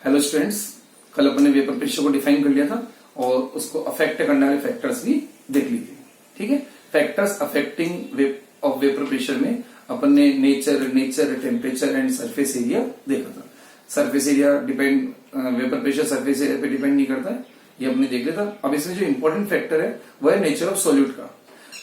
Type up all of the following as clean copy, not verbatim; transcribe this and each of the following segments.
Hello students, कल अपने vapour pressure को डिफाइन कर लिया था और उसको अफेक्ट करने वाले फैक्टर्स भी देख लिए थे। ठीक है, factors affecting of vapour pressure में अपन ने nature, temperature and surface area देखा था। Surface area depend, vapour pressure surface area पे डिपेंड नहीं करता है, ये हमने देख लिया था। अब इसमें जो इंपॉर्टेंट फैक्टर है वो है नेचर ऑफ सॉल्यूट का।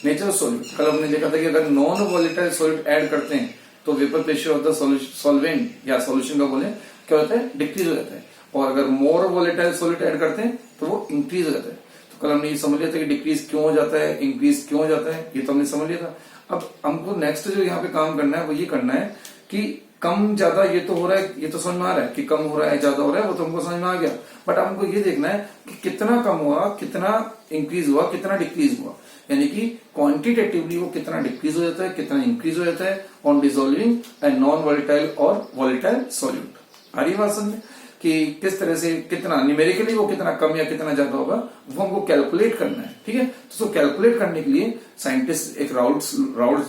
नेचर ऑफ सॉल्यूट कल हमने देखा था कि अगर नॉन वॉलेटाइल सॉल्यूट ऐड करते हैं तो vapour pressure of the solvent या सॉल्यूशन का बोले क्या होता है, डिक्रीज हो जाता है। और अगर मोर वॉलेटाइल सॉल्यूट ऐड करते हैं तो वो इंक्रीज हो जाता है। तो कल हमने ये समझ लिया था कि डिक्रीज क्यों हो जाता है, इंक्रीज क्यों हो जाता है, ये तो हमने समझ लिया था। अब हमको नेक्स्ट जो यहाँ पे काम करना है वो ये करना है कि कम ज्यादा ये तो हो रहा है, ये तो समझ में आ रहा है कि कम हो रहा है ज्यादा हो रहा है, वो तो हमको समझ में आ गया। बट हमको ये देखना है कि कितना कम हुआ, कितना इंक्रीज हुआ, कितना डिक्रीज हुआ, यानी कि क्वांटिटेटिवली वो कितना डिक्रीज हो जाता है, कितना इंक्रीज हो जाता है on dissolving a non volatile और वॉलेटाइल सॉल्यूट। आ रही बात समझ कि किस तरह से कितना न्यूमेरिकली वो कितना कम या कितना ज्यादा होगा वो हमको कैलकुलेट करना है। ठीक है, तो उसको कैलकुलेट करने के लिए साइंटिस्ट एक राउट्स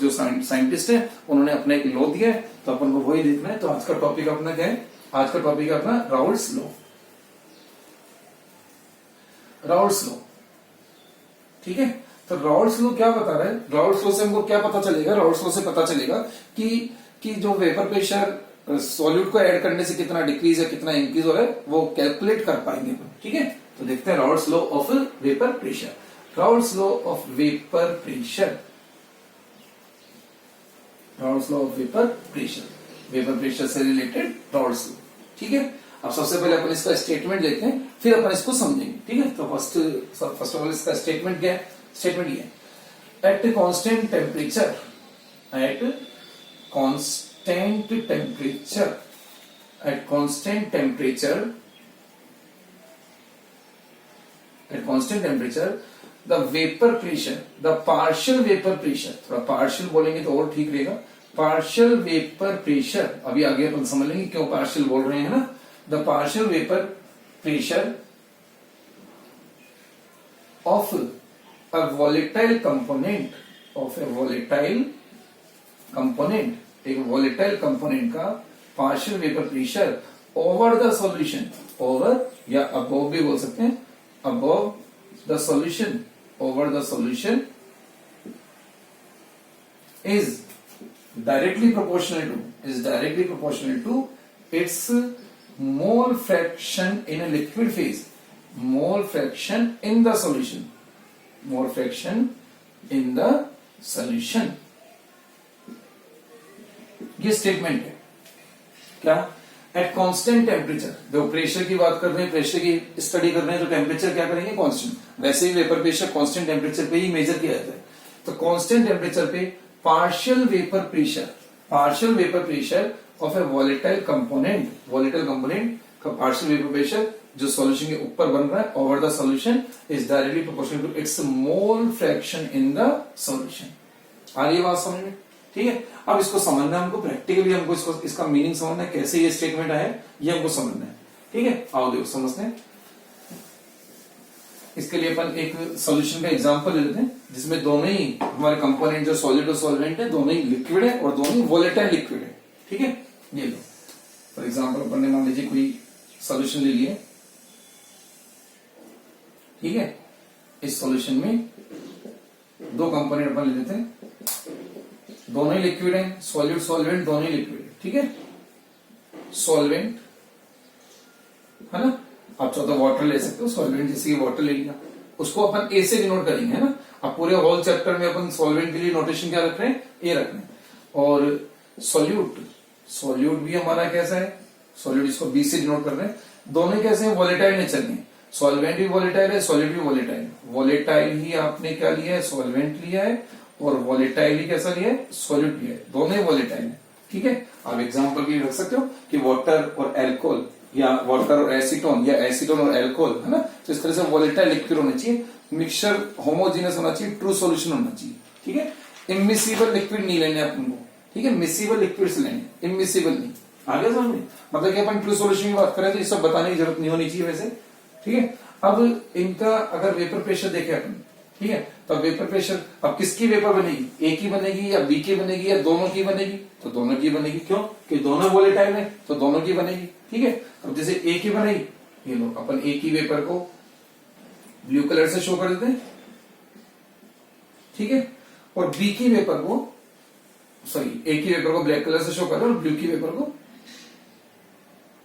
जो साइंटिस्ट है उन्होंने अपने एक लॉ दिया है, तो अपन को वही देखना है। तो आज का टॉपिक अपना क्या है, आज का टॉपिक है अपना राउट्स लॉ। राउट्स लॉ, ठीक है। तो राउट्स लॉ क्या बता रहा है, राउट्स लॉ से हमको क्या पता चलेगा, राउट्स लॉ से पता चलेगा कि जो वेपर प्रेशर सॉल्यूट को ऐड करने से कितना डिक्रीज है, कितना इंक्रीज हो रहा है, वो कैलकुलेट कर पाएंगे। ठीक है, तो देखते हैं routes law of vapour pressure. Routes law of vapour pressure, routes law of vapour pressure से रिलेटेड राउट्स लॉ। ठीक है, अब सबसे पहले अपन इसका स्टेटमेंट देखते हैं, फिर अपन इसको समझेंगे। ठीक है, तो फर्स्ट ऑफ ऑल इसका स्टेटमेंट क्या है, स्टेटमेंट ये है, eight constant temperature, eight constant temperature, at constant temperature the vapor pressure, the partial vapor pressure, थोड़ा partial बोलेंगे तो और ठीक रहेगा, partial vapor pressure, अभी आगे अपन समझ लेंगे क्यों partial बोल रहे हैं ना। the partial vapor pressure of a volatile component, of a volatile component, एक वॉलेटाइल कंपोनेंट का partial vapour pressure over the solution, over या अबव भी बोल सकते हैं, above the solution, over the solution is directly proportional to its mole fraction in a liquid phase, mole fraction in the solution, mole fraction in the solution. ये statement है क्या, at constant temperature. जो pressure की बात कर रहे हैं, pressure की स्टडी कर रहे हैं, तो टेम्परेचर क्या करेंगे, कांस्टेंट। वैसे ही वेपर प्रेशर कांस्टेंट टेम्परेचर पे ही मेजर किया जाता है। तो कांस्टेंट टेम्परेचर पे partial vapour pressure of a volatile component का पार्शियल वेपर प्रेशर जो सॉल्यूशन के ऊपर बन रहा है over the solution is directly proportional to its mole fraction in the solution. आ रही है बात समझ में। ठीक है, अब इसको समझना है हमको, प्रैक्टिकली हमको इसका मीनिंग समझना है, कैसे ये स्टेटमेंट आया ये हमको समझना है। ठीक है, आओ देखो समझते हैं। इसके लिए अपन एक सॉल्यूशन का एग्जांपल ले लेते हैं जिसमें दोनों ही हमारे कंपोनेंट जो सॉलिड और सॉल्वेंट है दोनों ही लिक्विड है और दोनों ही वॉलेटाइल लिक्विड है। ठीक है, ये लो फॉर एग्जाम्पल अपन ने मान लीजिए कोई सॉल्यूशन ले लिए। ठीक है, इस सॉल्यूशन में दो कंपोनेंट अपन ले लेते हैं, दोनों ही लिक्विड हैं, सॉल्यूट सॉल्वेंट दोनों ही लिक्विड है। ठीक है, सॉल्वेंट है ना, आप चाहो तो वाटर ले सकते हो, सॉल्वेंट जैसे कि वाटर ले लिया, उसको अपन ए से डिनोट करेंगे है ना। अब पूरे होल चैप्टर में अपन सॉल्वेंट के लिए नोटेशन क्या रख रहे हैं, ए रख रहे हैं। और सॉल्यूट भी हमारा कैसा है, सॉल्यूट इसको बी से डिनोट कर रहे हैं। दोनों कैसे हैं, वॉलेटाइल नेचर में, सॉल्वेंट भी वॉलेटाइल है, सॉल्यूट भी वॉलेटाइल। वॉलेटाइल ही आपने क्या लिया है, सॉल्वेंट लिया है, और वॉलेटाइल ही कैसा लिया है, सॉल्यूट लिया है, दोनों ही वॉलेटाइल है। ठीक है, आप एग्जांपल भी रख सकते हो कि वाटर और एल्कोहल या वाटर और एसीटोन या एसीटोन और एल्कोहल है ना। तो इस तरह से वॉलेटाइल लिक्विड होना चाहिए, मिक्सचर होमोजीनियस होना चाहिए, ट्रू सॉल्यूशन होना चाहिए। ठीक है, इमिसिबल लिक्विड नहीं लेने अपन को। ठीक है, मिसिबल लिक्विड से लेने, इमिसिबल नहीं। आगे समझ में, मतलब कि अपन ट्रू सॉल्यूशन की बात करें तो ये सब बताने की जरूरत नहीं होनी चाहिए वैसे। ठीक है, अब इनका अगर वेपर प्रेशर देखे अपन ठीक है। तो अब वेपर प्रेशर, अब किसकी वेपर बनेगी, ए की बनेगी या बी की बनेगी या दोनों की बनेगी, तो दोनों की बनेगी। क्यों, कि दोनों वोलेटाइल है तो दोनों की बनेगी। ठीक है। अब जैसे ए की बनेगी, ये लो अपन ए की वेपर को ब्लू कलर से शो कर देते हैं, ठीक है, और बी की वेपर को, सॉरी ए की वेपर को ब्लैक कलर से शो कर रहे हैं और ब्लू की वेपर को,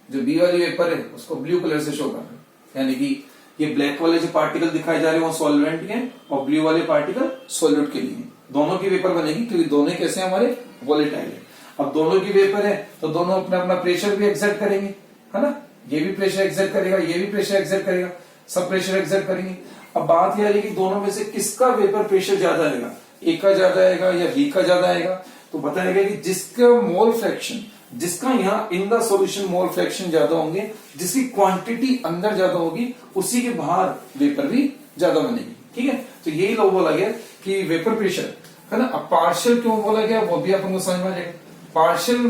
जो बी वाली वेपर है उसको ब्लू कलर से शो कर रहे हैं। यानी कि ये ब्लैक वाले जो पार्टिकल दिखाए जा रहे हैं वो सॉल्वेंट के और ब्लू वाले पार्टिकल सॉल्यूट के लिए। दोनों की वेपर बनेगी क्योंकि दोनों कैसे हमारे वोलेटाइल है। अब दोनों की वेपर है तो दोनों अपना अपना प्रेशर भी एक्सर्ट करेंगे, है ना, ये भी प्रेशर एक्सर्ट करेगा, ये भी प्रेशर एक्सर्ट करेगा, सब प्रेशर एक्सर्ट करेंगे। अब बात यह है कि दोनों में से किसका वेपर प्रेशर ज्यादा आएगा, ए का ज्यादा आएगा या बी का ज्यादा आएगा। तो बताएगा कि जिसका मोल फ्रैक्शन, जिसका यहाँ इन द सॉल्यूशन मोल फ्रैक्शन ज्यादा होंगे, जिसकी क्वांटिटी अंदर ज्यादा होगी, उसी के बाहर वेपर भी ज्यादा बनेगी। ठीक है। तो यही लोग बोला गया कि वेपर प्रेशर, है ना। अब पार्शियल क्यों बोला गया वो भी अपन को समझ में आ जाएगा। पार्शियल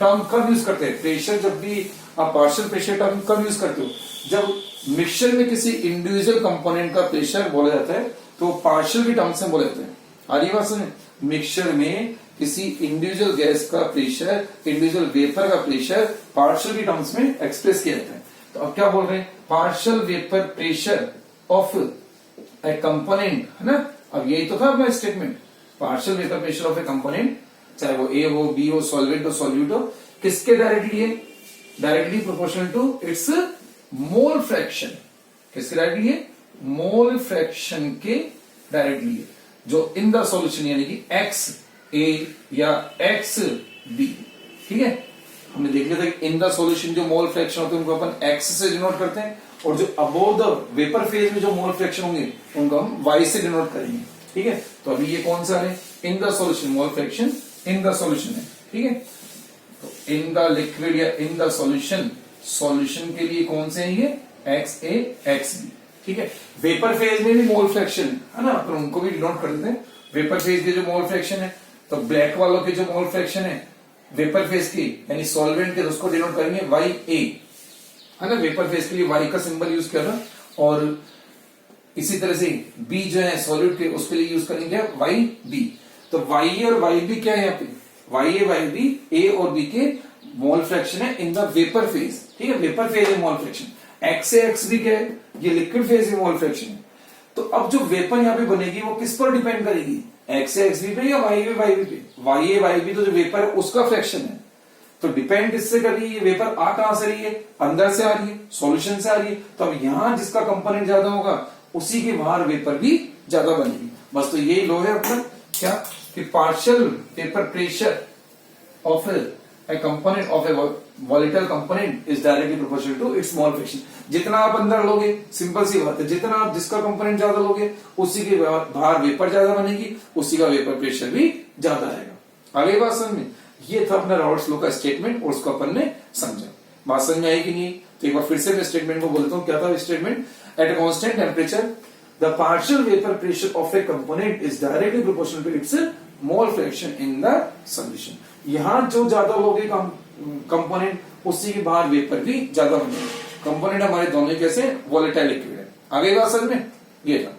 टर्म कब यूज करते हैं, प्रेशर जब भी आप पार्शियल प्रेशर टर्म कब यूज करते हो, जब मिक्सचर में किसी इंडिविजुअल कंपोनेंट का प्रेशर बोला जाता है तो पार्शियल की टर्म से बोले जाते हैं। आ रही बात समझ, मिक्सचर में किसी इंडिविजुअल गैस का प्रेशर, इंडिविजुअल वेपर का प्रेशर पार्शियल की टर्म्स में एक्सप्रेस किया जाता है। तो अब क्या बोल रहे हैं, partial vapour pressure of a component, है ना। अब यही तो था अपना statement, partial vapour pressure of a component, चाहे वो ए हो, बी हो, सॉल्वेंट हो, सॉल्यूट हो, किसके डायरेक्टली है, directly proportional to its mole fraction. किसके डायरेक्टली है, मोल फ्रैक्शन के डायरेक्टली है, जो इन द सॉल्यूशन यानी कि एक्स ए या एक्स बी। ठीक है, हमने देख लिया था कि इन द सॉल्यूशन जो मोल फ्रैक्शन होते हैं उनको अपन एक्स से डिनोट करते हैं, और जो अबोव द वेपर फेज में जो मोल फ्रैक्शन होंगे उनको हम वाई से डिनोट करेंगे। ठीक है। तो अभी ये कौन सा है, इन the solution, mole fraction in the solution है। ठीक है। तो इन द लिक्विड या इन द सॉल्यूशन, सॉल्यूशन के लिए कौन से हैं ये, एक्स ए एक्स बी। ठीक है। वेपर फेज में भी मोल फ्रैक्शन है ना, अपन उनको भी डिनोट कर देते हैं। वेपर फेज के जो मोल फ्रैक्शन है, तो ब्लैक वालों के जो मोल फ्रैक्शन है वेपर फेज की यानी सॉल्वेंट के, तो उसको डिनोट करेंगे वाई ए, है ना। वेपर फेज के लिए वाई का सिंबल यूज किया था, और इसी तरह से बी जो है सॉल्यूट के, उसके लिए यूज करेंगे वाई बी। तो वाई ए और वाई बी क्या है यहाँ पे, वाई ए वाई बी, ए और बी के मोल फ्रैक्शन है इन द वेपर फेज। ठीक है, वेपर फेज है मोल फ्रैक्शन। एक्स ए एक्स बी क्या है, ये लिक्विड फेज है मोल फ्रैक्शन है। तो अब जो वेपर यहाँ पे बनेगी वो किस पर डिपेंड करेगी, एक्स ए एक्स बी पे या वाई ए वाई बी पे। वाई ए वाई बी तो जो वेपर है उसका फ्रैक्शन है, तो डिपेंड किससे कर रही है, ये वेपर आ कहां से रही है, अंदर से आ रही है, सॉल्यूशन से आ रही है। तो अब यहां जिसका कंपोनेंट ज्यादा होगा उसी के बाहर वेपर भी ज्यादा बनेगी। बस तो यही लो है अपना क्या, कि partial vapour pressure of a component of a volatile component is directly proportional to its mole fraction. जितना आप अंदर लोगे, सिंपल सी बात है, जितना आप जिसका कंपोनेंट ज्यादा लोगे उसी के बाहर वेपर ज्यादा बनेगी, उसी का वेपर प्रेशर भी ज्यादा आएगा। आगे बात समझ में, ये था अपना रॉल्स लॉ का स्टेटमेंट और उसको अपन ने समझा। बात समझ में आई कि नहीं, तो एक बार फिर से मैं स्टेटमेंट को बोलता हूँ। क्या था statement, at a constant temperature the partial vapour pressure of a component is directly proportional to its mole fraction in the solution. यहां जो ज्यादा लोगे कंपोनेंट, उसी के बाहर वेपर भी ज्यादा बनेगा। कंपोनेंट हमारे दोनों कैसे, वोलेटाइल लिक्विड है। आगे बात समझ में, ये था।